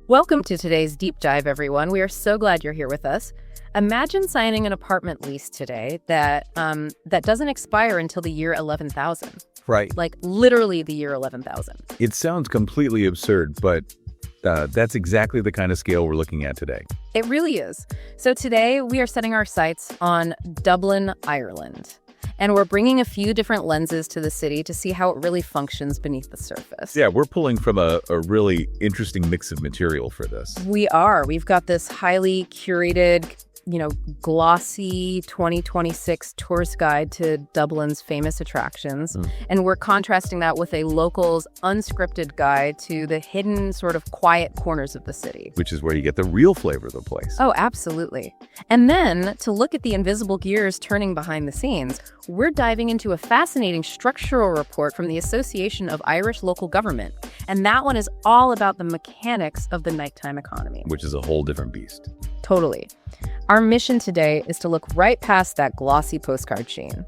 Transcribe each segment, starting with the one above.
Welcome to today's deep dive, everyone. We are so glad you're here with us. Imagine signing an apartment lease today that doesn't expire until the year 11,000. Right. Like literally the year 11,000. It sounds completely absurd, but that's exactly the kind of scale we're looking at today. It really is. So today we are setting our sights on Dublin, Ireland. And we're bringing a few different lenses to the city to see how it really functions beneath the surface. Yeah, we're pulling from a really interesting mix of material for this. We are. We've got this highly curated, glossy 2026 tourist guide to Dublin's famous attractions. And we're contrasting that with a local's unscripted guide to the hidden sort of quiet corners of the city. Which is where you get the real flavor of the place. Oh, absolutely. And then to look at the invisible gears turning behind the scenes, we're diving into a fascinating structural report from the Association of Irish Local Government. And that one is all about the mechanics of the nighttime economy. Which is a whole different beast. Totally. Our mission today is to look right past that glossy postcard chain.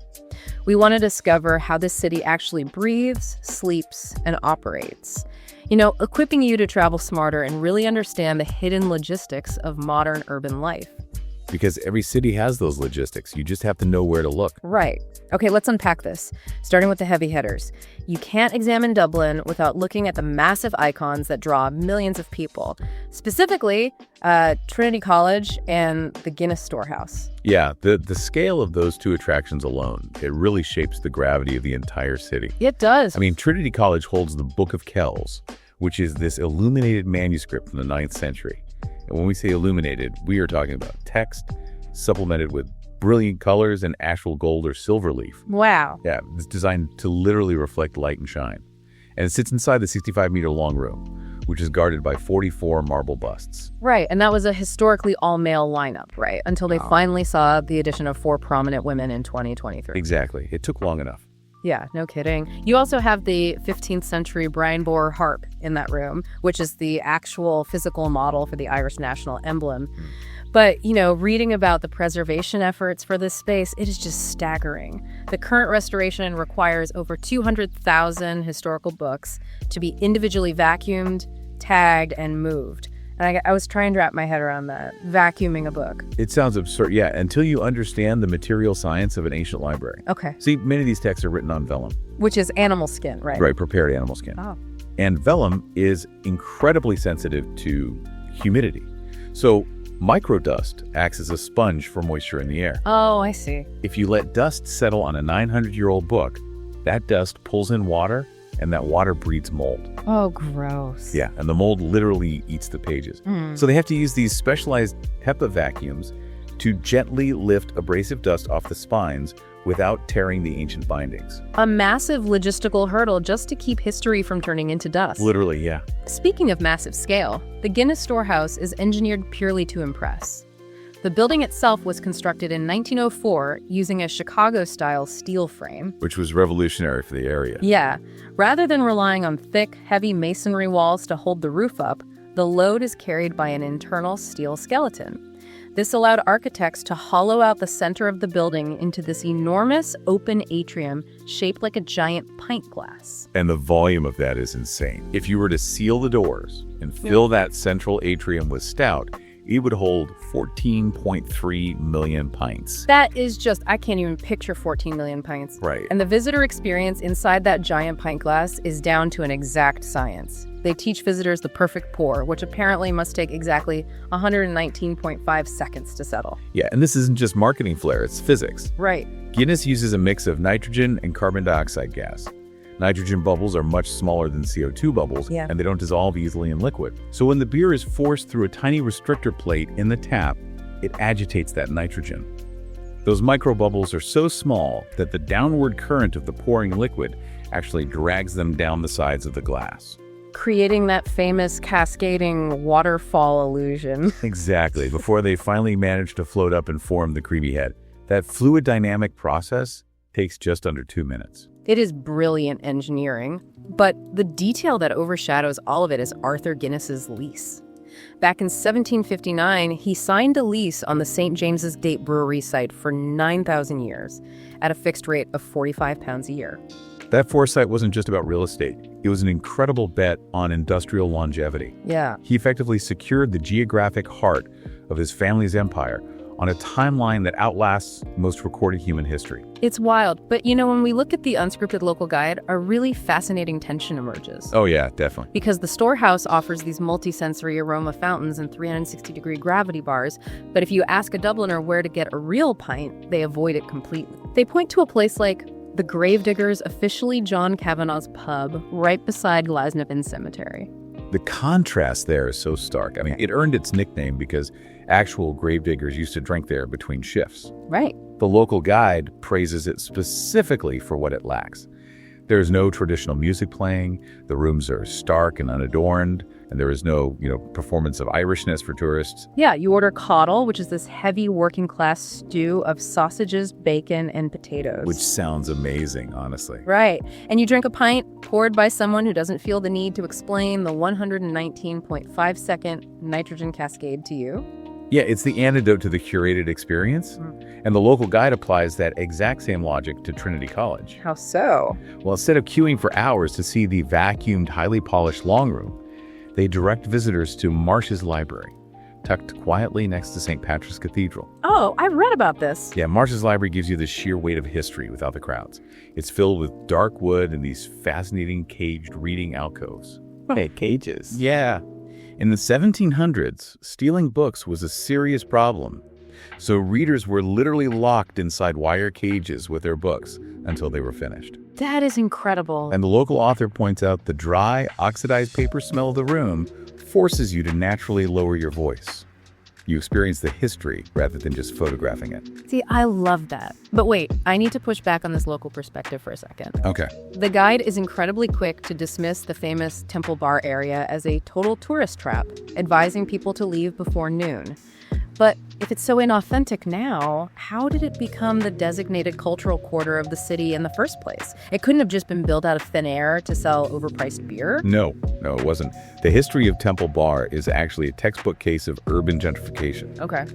We want to discover how this city actually breathes, sleeps, and operates. Equipping you to travel smarter and really understand the hidden logistics of modern urban life. Because every city has those logistics. You just have to know where to look. Right. Okay, let's unpack this, starting with the heavy hitters. You can't examine Dublin without looking at the massive icons that draw millions of people, specifically Trinity College and the Guinness Storehouse. Yeah, the scale of those two attractions alone, it really shapes the gravity of the entire city. It does. I mean, Trinity College holds the Book of Kells, which is this illuminated manuscript from the 9th century. And when we say illuminated, we are talking about text supplemented with brilliant colors and actual gold or silver leaf. Wow. Yeah, it's designed to literally reflect light and shine. And it sits inside the 65-meter-long room, which is guarded by 44 marble busts. Right, and that was a historically all-male lineup, right? Until they finally saw the addition of 4 prominent women in 2023. Exactly. It took long enough. Yeah, no kidding. You also have the 15th century Brian Borer harp in that room, which is the actual physical model for the Irish national emblem. But, reading about the preservation efforts for this space, it is just staggering. The current restoration requires over 200,000 historical books to be individually vacuumed, tagged, and moved. And I was trying to wrap my head around that, vacuuming a book. It sounds absurd, yeah, until you understand the material science of an ancient library. Okay. See, many of these texts are written on vellum. Which is animal skin, right? Right, prepared animal skin. Oh. And vellum is incredibly sensitive to humidity. So microdust acts as a sponge for moisture in the air. Oh, I see. If you let dust settle on a 900-year-old book, that dust pulls in water, and that water breeds mold. Oh, gross. Yeah, and the mold literally eats the pages. So they have to use these specialized HEPA vacuums to gently lift abrasive dust off the spines without tearing the ancient bindings. A massive logistical hurdle just to keep history from turning into dust. Literally, yeah. Speaking of massive scale, the Guinness Storehouse is engineered purely to impress. The building itself was constructed in 1904 using a Chicago-style steel frame. Which was revolutionary for the area. Yeah. Rather than relying on thick, heavy masonry walls to hold the roof up, the load is carried by an internal steel skeleton. This allowed architects to hollow out the center of the building into this enormous open atrium shaped like a giant pint glass. And the volume of that is insane. If you were to seal the doors and fill that central atrium with stout, it would hold 14.3 million pints. That is just, I can't even picture 14 million pints. Right. And the visitor experience inside that giant pint glass is down to an exact science. They teach visitors the perfect pour, which apparently must take exactly 119.5 seconds to settle. Yeah, and this isn't just marketing flair, it's physics. Right. Guinness uses a mix of nitrogen and carbon dioxide gas. Nitrogen bubbles are much smaller than CO2 bubbles, and they don't dissolve easily in liquid. So when the beer is forced through a tiny restrictor plate in the tap, it agitates that nitrogen. Those microbubbles are so small that the downward current of the pouring liquid actually drags them down the sides of the glass. Creating that famous cascading waterfall illusion. Exactly, before they finally manage to float up and form the creamy head. That fluid dynamic process takes just under 2 minutes. It is brilliant engineering, but the detail that overshadows all of it is Arthur Guinness's lease. Back in 1759, he signed a lease on the St. James's Gate brewery site for 9,000 years at a fixed rate of £45 a year. That foresight wasn't just about real estate. It was an incredible bet on industrial longevity. Yeah. He effectively secured the geographic heart of his family's empire on a timeline that outlasts most recorded human history. It's wild. But, when we look at the unscripted local guide, a really fascinating tension emerges. Oh, yeah, definitely. Because the storehouse offers these multi-sensory aroma fountains and 360-degree gravity bars, but if you ask a Dubliner where to get a real pint, they avoid it completely. They point to a place like the Gravediggers, officially John Kavanagh's pub, right beside Glasnevin Cemetery. The contrast there is so stark. I mean, it earned its nickname because actual gravediggers used to drink there between shifts. Right. The local guide praises it specifically for what it lacks. There's no traditional music playing, the rooms are stark and unadorned, and there is no, performance of Irishness for tourists. Yeah, you order coddle, which is this heavy working-class stew of sausages, bacon, and potatoes. Which sounds amazing, honestly. Right. And you drink a pint poured by someone who doesn't feel the need to explain the 119.5-second nitrogen cascade to you. Yeah, it's the antidote to the curated experience. And the local guide applies that exact same logic to Trinity College. How so? Well, instead of queuing for hours to see the vacuumed, highly polished long room, they direct visitors to Marsh's library, tucked quietly next to St. Patrick's Cathedral. Oh, I've read about this. Yeah, Marsh's library gives you the sheer weight of history without the crowds. It's filled with dark wood and these fascinating caged reading alcoves. Hey, cages. Yeah. In the 1700s, stealing books was a serious problem. So readers were literally locked inside wire cages with their books until they were finished. That is incredible. And the local author points out the dry, oxidized paper smell of the room forces you to naturally lower your voice. You experience the history rather than just photographing it. See, I love that. But wait, I need to push back on this local perspective for a second. Okay. The guide is incredibly quick to dismiss the famous Temple Bar area as a total tourist trap, advising people to leave before noon. But if it's so inauthentic now, how did it become the designated cultural quarter of the city in the first place? It couldn't have just been built out of thin air to sell overpriced beer? No, it wasn't. The history of Temple Bar is actually a textbook case of urban gentrification. Okay.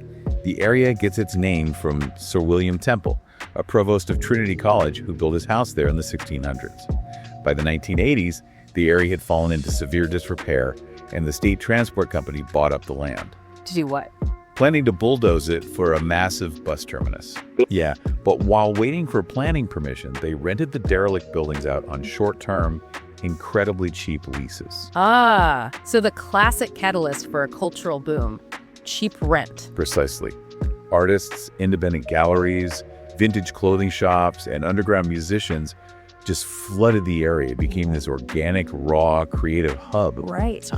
The area gets its name from Sir William Temple, a provost of Trinity College who built his house there in the 1600s. By the 1980s, the area had fallen into severe disrepair, and the state transport company bought up the land. To do what? Planning to bulldoze it for a massive bus terminus. Yeah, but while waiting for planning permission, they rented the derelict buildings out on short-term, incredibly cheap leases. Ah, so the classic catalyst for a cultural boom. Cheap rent. Precisely. Artists, independent galleries, vintage clothing shops, and underground musicians just flooded the area. It became this organic, raw, creative hub. Right.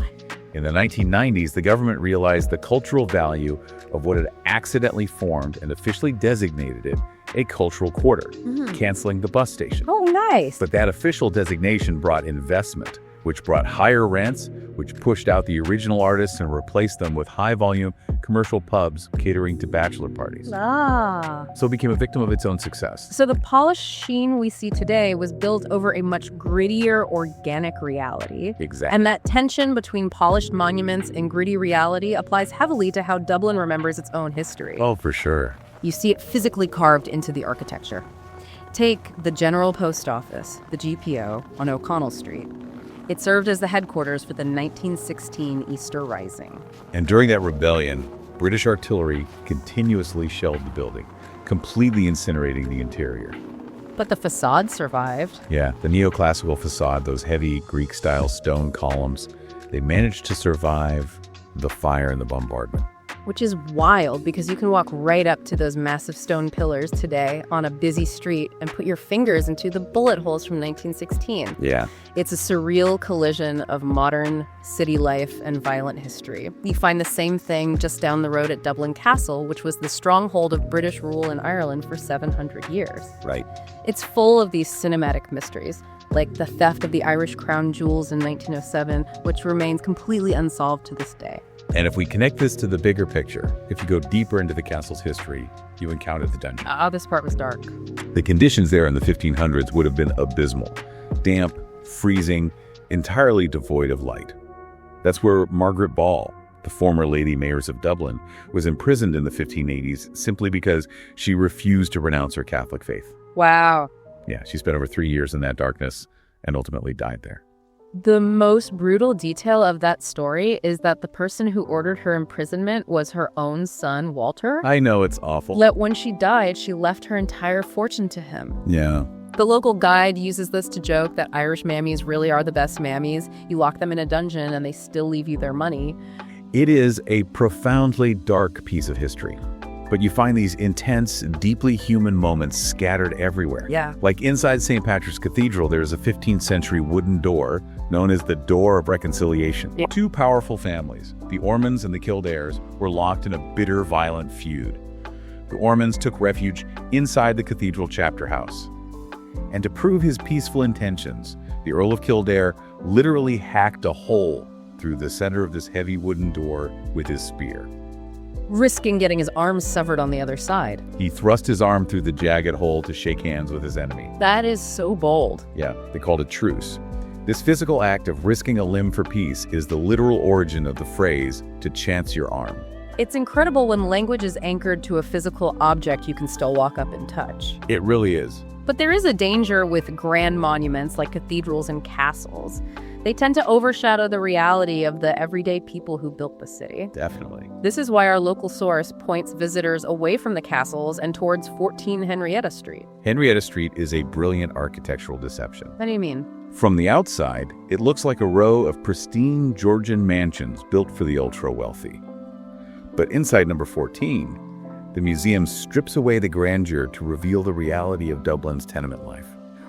In the 1990s, the government realized the cultural value of what had accidentally formed and officially designated it a cultural quarter, canceling the bus station. Oh, nice. But that official designation brought investment, which brought higher rents, which pushed out the original artists and replaced them with high-volume commercial pubs catering to bachelor parties. Ah. So it became a victim of its own success. So the polished sheen we see today was built over a much grittier, organic reality. Exactly. And that tension between polished monuments and gritty reality applies heavily to how Dublin remembers its own history. Oh, for sure. You see it physically carved into the architecture. Take the General Post Office, the GPO, on O'Connell Street. It served as the headquarters for the 1916 Easter Rising. And during that rebellion, British artillery continuously shelled the building, completely incinerating the interior. But the facade survived. Yeah, the neoclassical facade, those heavy Greek-style stone columns, they managed to survive the fire and the bombardment. Which is wild because you can walk right up to those massive stone pillars today on a busy street and put your fingers into the bullet holes from 1916. Yeah. It's a surreal collision of modern city life and violent history. You find the same thing just down the road at Dublin Castle, which was the stronghold of British rule in Ireland for 700 years. Right. It's full of these cinematic mysteries, like the theft of the Irish crown jewels in 1907, which remains completely unsolved to this day. And if we connect this to the bigger picture, if you go deeper into the castle's history, you encounter the dungeon. This part was dark. The conditions there in the 1500s would have been abysmal. Damp, freezing, entirely devoid of light. That's where Margaret Ball, the former Lady Mayors of Dublin, was imprisoned in the 1580s simply because she refused to renounce her Catholic faith. Wow. Yeah, she spent over 3 years in that darkness and ultimately died there. The most brutal detail of that story is that the person who ordered her imprisonment was her own son, Walter. I know, it's awful. When she died, she left her entire fortune to him. Yeah. The local guide uses this to joke that Irish mammies really are the best mammies. You lock them in a dungeon and they still leave you their money. It is a profoundly dark piece of history. But you find these intense, deeply human moments scattered everywhere. Yeah. Like inside St. Patrick's Cathedral, there's a 15th century wooden door known as the Door of Reconciliation. Yeah. Two powerful families, the Ormonds and the Kildares, were locked in a bitter, violent feud. The Ormonds took refuge inside the cathedral chapter house. And to prove his peaceful intentions, the Earl of Kildare literally hacked a hole through the center of this heavy wooden door with his spear, risking getting his arms severed on the other side. He thrust his arm through the jagged hole to shake hands with his enemy. That is so bold. Yeah, they called it truce. This physical act of risking a limb for peace is the literal origin of the phrase, to chance your arm. It's incredible when language is anchored to a physical object you can still walk up and touch. It really is. But there is a danger with grand monuments like cathedrals and castles. They tend to overshadow the reality of the everyday people who built the city. Definitely. This is why our local source points visitors away from the castles and towards 14 Henrietta Street. Henrietta Street is a brilliant architectural deception. What do you mean? From the outside, it looks like a row of pristine Georgian mansions built for the ultra-wealthy. But inside number 14, the museum strips away the grandeur to reveal the reality of Dublin's tenement life.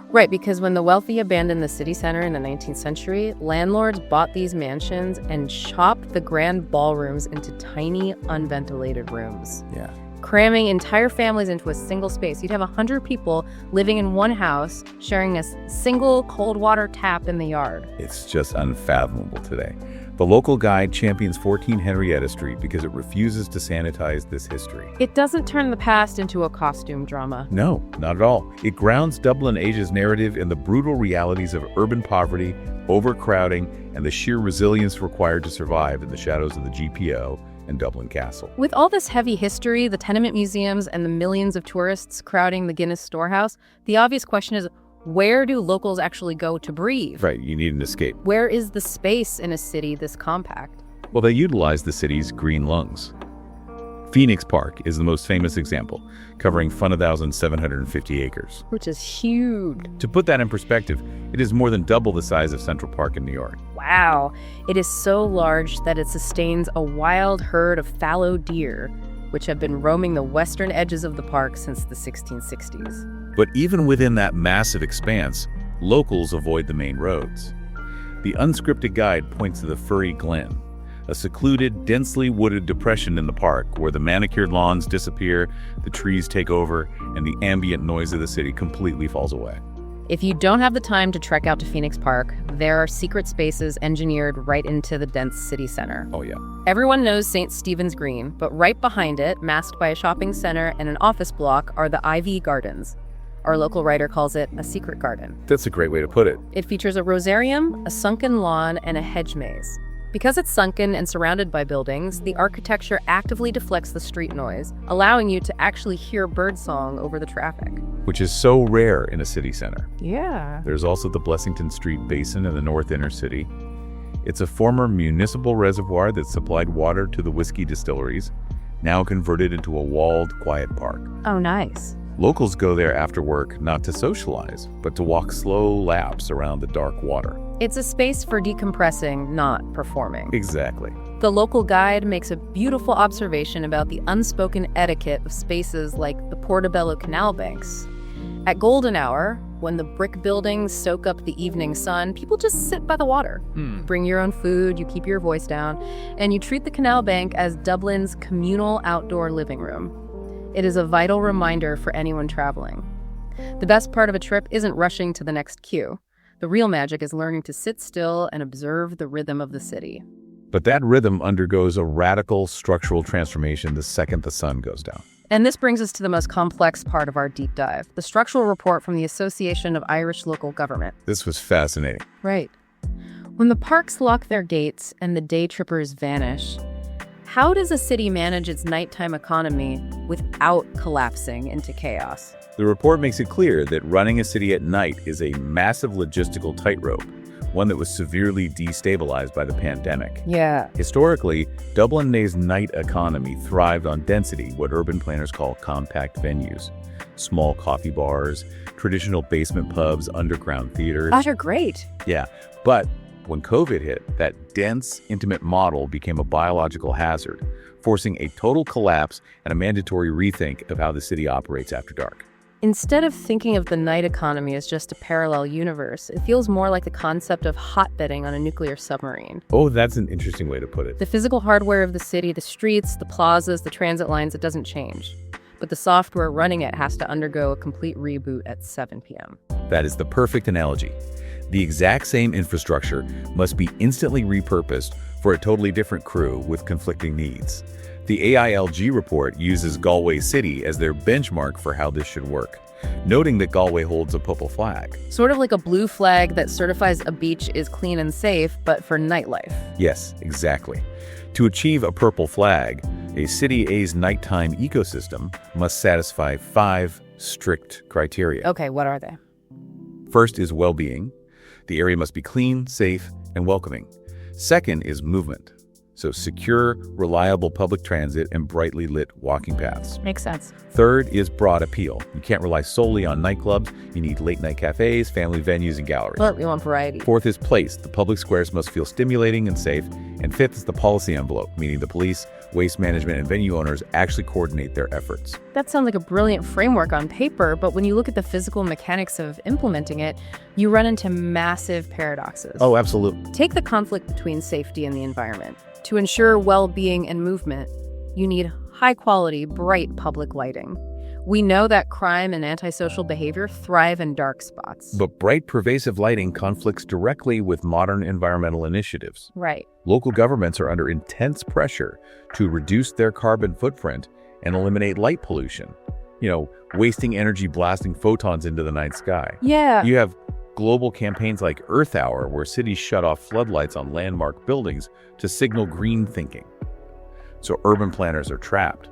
Right, because when the wealthy abandoned the city center in the 19th century, landlords bought these mansions and chopped the grand ballrooms into tiny, unventilated rooms. Yeah. Cramming entire families into a single space. You'd have 100 people living in one house, sharing a single cold water tap in the yard. It's just unfathomable today. The local guide champions 14 Henrietta Street because it refuses to sanitize this history. It doesn't turn the past into a costume drama. No, not at all. It grounds Dublin Asia's narrative in the brutal realities of urban poverty, overcrowding, and the sheer resilience required to survive in the shadows of the GPO and Dublin Castle. With all this heavy history, the tenement museums, and the millions of tourists crowding the Guinness Storehouse, the obvious question is, where do locals actually go to breathe? Right, you need an escape. Where is the space in a city this compact? Well, they utilize the city's green lungs. Phoenix Park is the most famous example, covering 1,750 acres. Which is huge. To put that in perspective, it is more than double the size of Central Park in New York. Wow. It is so large that it sustains a wild herd of fallow deer, which have been roaming the western edges of the park since the 1660s. But even within that massive expanse, locals avoid the main roads. The unscripted guide points to the Furry Glen, a secluded, densely wooded depression in the park where the manicured lawns disappear, the trees take over, and the ambient noise of the city completely falls away. If you don't have the time to trek out to Phoenix Park, there are secret spaces engineered right into the dense city center. Oh, yeah. Everyone knows St. Stephen's Green, but right behind it, masked by a shopping center and an office block, are the Ivy Gardens. Our local writer calls it a secret garden. That's a great way to put it. It features a rosarium, a sunken lawn, and a hedge maze. Because it's sunken and surrounded by buildings, the architecture actively deflects the street noise, allowing you to actually hear birdsong over the traffic. Which is so rare in a city center. Yeah. There's also the Blessington Street Basin in the North Inner City. It's a former municipal reservoir that supplied water to the whiskey distilleries, now converted into a walled, quiet park. Oh, nice. Locals go there after work not to socialize, but to walk slow laps around the dark water. It's a space for decompressing, not performing. Exactly. The local guide makes a beautiful observation about the unspoken etiquette of spaces like the Portobello Canal banks. At golden hour, when the brick buildings soak up the evening sun, people just sit by the water. Bring your own food, you keep your voice down, and you treat the canal bank as Dublin's communal outdoor living room. It is a vital reminder for anyone traveling. The best part of a trip isn't rushing to the next queue. The real magic is learning to sit still and observe the rhythm of the city. But that rhythm undergoes a radical structural transformation the second the sun goes down. And this brings us to the most complex part of our deep dive, the structural report from the Association of Irish Local Government. This was fascinating. Right. When the parks lock their gates and the day trippers vanish, how does a city manage its nighttime economy without collapsing into chaos? The report makes it clear that running a city at night is a massive logistical tightrope, one that was severely destabilized by the pandemic. Yeah. Historically, Dublin's night economy thrived on density, what urban planners call compact venues. Small coffee bars, traditional basement pubs, underground theaters. Those are great. Yeah, but when COVID hit, that dense, intimate model became a biological hazard, forcing a total collapse and a mandatory rethink of how the city operates after dark. Instead of thinking of the night economy as just a parallel universe, it feels more like the concept of hotbedding on a nuclear submarine. Oh, that's an interesting way to put it. The physical hardware of the city, the streets, the plazas, the transit lines, it doesn't change. But the software running it has to undergo a complete reboot at 7 p.m. That is the perfect analogy. The exact same infrastructure must be instantly repurposed for a totally different crew with conflicting needs. The AILG report uses Galway City as their benchmark for how this should work, noting that Galway holds a purple flag. Sort of like a blue flag that certifies a beach is clean and safe, but for nightlife. Yes, exactly. To achieve a purple flag, a City A's nighttime ecosystem must satisfy 5 strict criteria. Okay, what are they? First is well-being. The area must be clean, safe, and welcoming. Second is movement. So secure, reliable public transit and brightly lit walking paths. Makes sense. Third is broad appeal. You can't rely solely on nightclubs. You need late-night cafes, family venues, and galleries. But we want variety. Fourth is place. The public squares must feel stimulating and safe. And fifth is the policy envelope, meaning the police, waste management, and venue owners actually coordinate their efforts. That sounds like a brilliant framework on paper, but when you look at the physical mechanics of implementing it, you run into massive paradoxes. Oh, absolutely. Take the conflict between safety and the environment. To ensure well-being and movement, you need high-quality, bright public lighting. We know that crime and antisocial behavior thrive in dark spots. But bright, pervasive lighting conflicts directly with modern environmental initiatives. Right. Local governments are under intense pressure to reduce their carbon footprint and eliminate light pollution. Wasting energy blasting photons into the night sky. Yeah. You have global campaigns like Earth Hour, where cities shut off floodlights on landmark buildings to signal green thinking. So urban planners are trapped.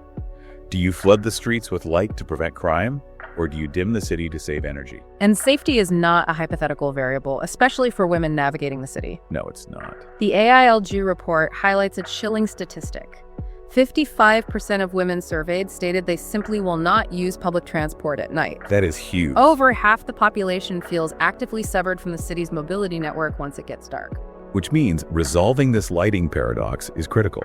Do you flood the streets with light to prevent crime, or do you dim the city to save energy? And safety is not a hypothetical variable, especially for women navigating the city. No, it's not. The AILG report highlights a chilling statistic. 55% of women surveyed stated they simply will not use public transport at night. That is huge. Over half the population feels actively severed from the city's mobility network once it gets dark. Which means resolving this lighting paradox is critical.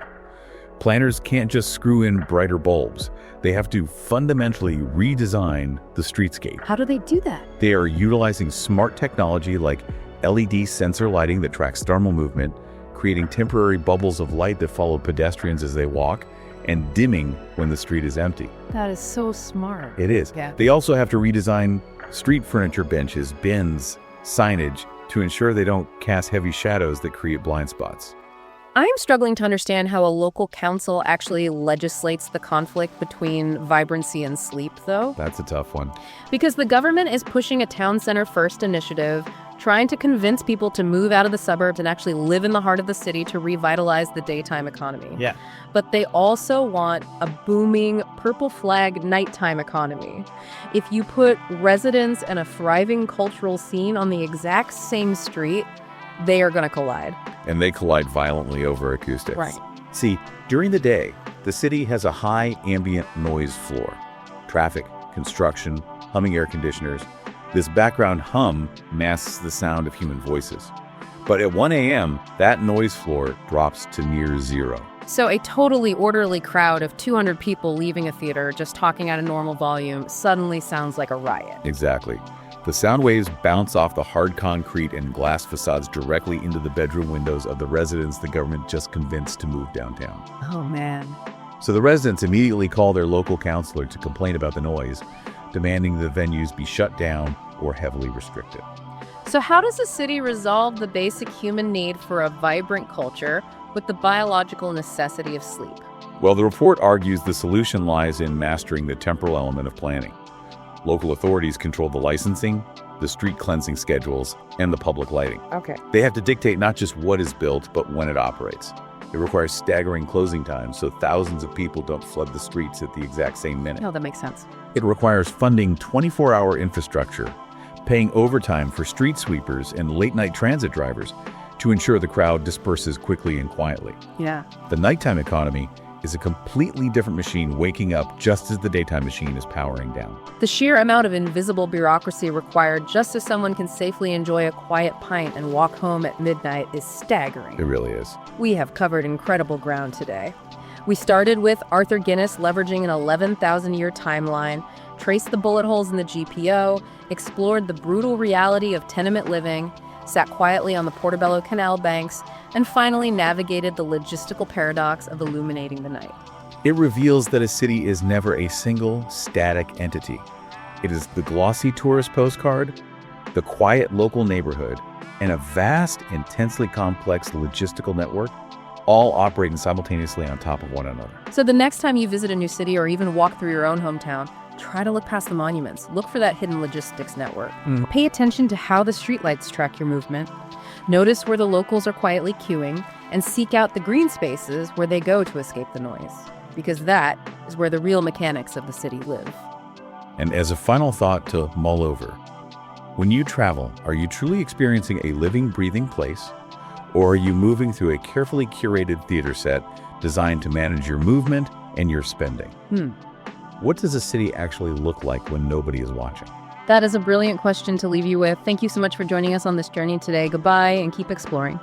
Planners can't just screw in brighter bulbs. They have to fundamentally redesign the streetscape. How do they do that? They are utilizing smart technology like LED sensor lighting that tracks thermal movement, creating temporary bubbles of light that follow pedestrians as they walk, and dimming when the street is empty. That is so smart. It is. Yeah. They also have to redesign street furniture benches, bins, signage to ensure they don't cast heavy shadows that create blind spots. I'm struggling to understand how a local council actually legislates the conflict between vibrancy and sleep, though. That's a tough one. Because the government is pushing a town center first initiative, trying to convince people to move out of the suburbs and actually live in the heart of the city to revitalize the daytime economy. Yeah. But they also want a booming purple flag nighttime economy. If you put residents and a thriving cultural scene on the exact same street, they are going to collide. And they collide violently over acoustics. Right. See, during the day, the city has a high ambient noise floor. Traffic, construction, humming air conditioners. This background hum masks the sound of human voices. But at 1 a.m., that noise floor drops to near zero. So a totally orderly crowd of 200 people leaving a theater, just talking at a normal volume, suddenly sounds like a riot. Exactly. The sound waves bounce off the hard concrete and glass facades directly into the bedroom windows of the residents the government just convinced to move downtown. Oh, man. So the residents immediately call their local councilor to complain about the noise, demanding the venues be shut down or heavily restricted. So how does a city resolve the basic human need for a vibrant culture with the biological necessity of sleep? Well, the report argues the solution lies in mastering the temporal element of planning. Local authorities control the licensing, the street cleansing schedules, and the public lighting. Okay. They have to dictate not just what is built, but when it operates. It requires staggering closing times so thousands of people don't flood the streets at the exact same minute. No, that makes sense. It requires funding 24-hour infrastructure, paying overtime for street sweepers and late-night transit drivers to ensure the crowd disperses quickly and quietly. Yeah. The nighttime economy is a completely different machine waking up just as the daytime machine is powering down. The sheer amount of invisible bureaucracy required just so someone can safely enjoy a quiet pint and walk home at midnight is staggering. It really is. We have covered incredible ground today. We started with Arthur Guinness leveraging an 11,000-year timeline, traced the bullet holes in the GPO, explored the brutal reality of tenement living, sat quietly on the Portobello Canal banks, and finally navigated the logistical paradox of illuminating the night. It reveals that a city is never a single, static entity. It is the glossy tourist postcard, the quiet local neighborhood, and a vast, intensely complex logistical network, all operating simultaneously on top of one another. So the next time you visit a new city or even walk through your own hometown, try to look past the monuments. Look for that hidden logistics network. Pay attention to how the streetlights track your movement. Notice where the locals are quietly queuing, and seek out the green spaces where they go to escape the noise, because that is where the real mechanics of the city live. And as a final thought to mull over, when you travel, are you truly experiencing a living, breathing place, or are you moving through a carefully curated theater set designed to manage your movement and your spending? What does a city actually look like when nobody is watching? That is a brilliant question to leave you with. Thank you so much for joining us on this journey today. Goodbye, and keep exploring.